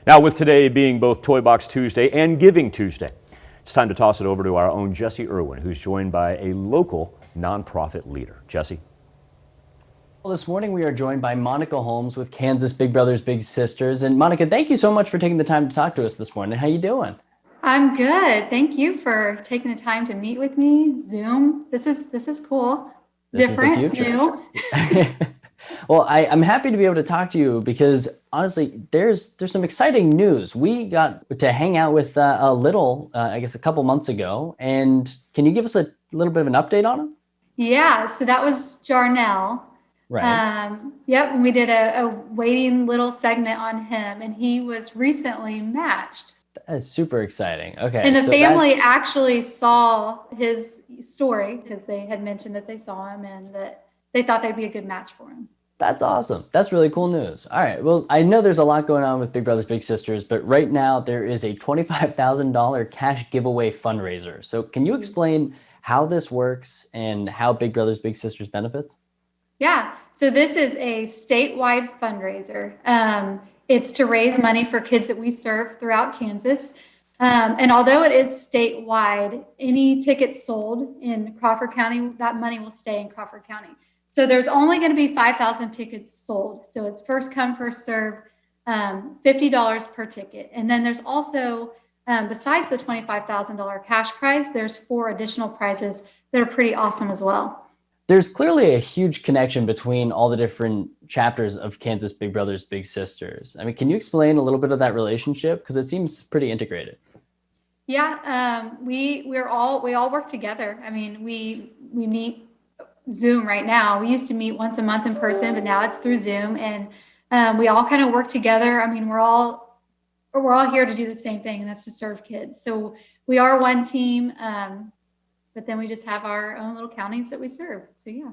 Now, with today being both Toy Box Tuesday and Giving Tuesday, it's time to toss it over to our own Jesse Irwin, who's joined by a local nonprofit leader. Jesse. Well, this morning we are joined by Monica Holmes with Kansas Big Brothers Big Sisters. And Monica, thank you so much for taking the time to talk to us this morning. How you doing? I'm good. Thank you for taking the time to meet with me. Zoom. This is cool. This Different, is the future. new. Well, I'm happy to be able to talk to you because honestly, there's some exciting news. We got to hang out with I guess a couple months ago. And can you give us a little bit of an update on him? Yeah, so that was Jarnell. Right. Yep, and we did a waiting little segment on him, and he was recently matched. That is super exciting. Okay. And the so family that's- actually saw his story because they had mentioned that they saw him and that they thought they'd be a good match for him. That's awesome. That's really cool news. All right. Well, I know there's a lot going on with Big Brothers Big Sisters, but right now there is a $25,000 cash giveaway fundraiser. So can you explain how this works and how Big Brothers Big Sisters benefits? Yeah, so this is a statewide fundraiser. It's to raise money for kids that we serve throughout Kansas. And although it is statewide, any tickets sold in Crawford County, that money will stay in Crawford County. So there's only going to be 5,000 tickets sold. So it's first come, first serve, $50 per ticket. And then there's also, besides the $25,000 cash prize, there's 4 additional prizes that are pretty awesome as well. There's clearly a huge connection between all the different chapters of Kansas Big Brothers Big Sisters. I mean, can you explain a little bit of that relationship? Because it seems pretty integrated. Yeah, we all work together. I mean, we meet Zoom right now. We used to meet once a month in person, but now it's through Zoom, and we all kind of work together. I mean, we're all here to do the same thing, and that's to serve kids. So we are one team, but then we just have our own little counties that we serve. So yeah.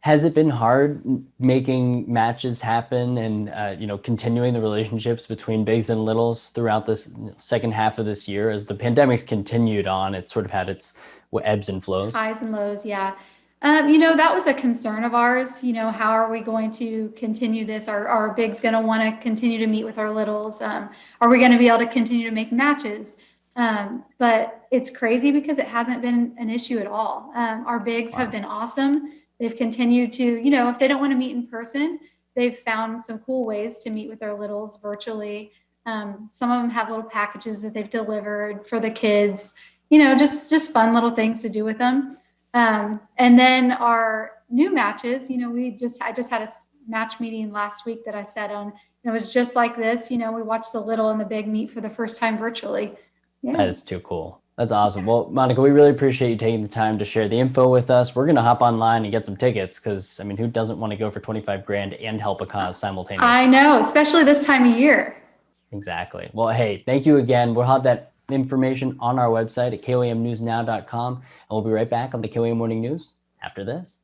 Has it been hard making matches happen and continuing the relationships between bigs and littles throughout this second half of this year as the pandemic's continued on? It's sort of had its ebbs and flows. Highs and lows, yeah. That was a concern of ours. How are we going to continue this? Are our bigs going to want to continue to meet with our littles? Are we going to be able to continue to make matches? But it's crazy because it hasn't been an issue at all. Our bigs have been awesome. They've continued to, if they don't want to meet in person, they've found some cool ways to meet with their littles virtually. Some of them have little packages that they've delivered for the kids, just fun little things to do with them. And then our new matches, I just had a match meeting last week that I sat on. And it was just like this, we watched the little and the big meet for the first time virtually. Yeah. That is too cool. That's awesome. Well, Monica, we really appreciate you taking the time to share the info with us. We're going to hop online and get some tickets because, I mean, who doesn't want to go for 25 grand and help a cause simultaneously? I know, especially this time of year. Exactly. Well, hey, thank you again. We'll have that information on our website at KOAMnewsnow.com. And we'll be right back on the KOAM Morning News after this.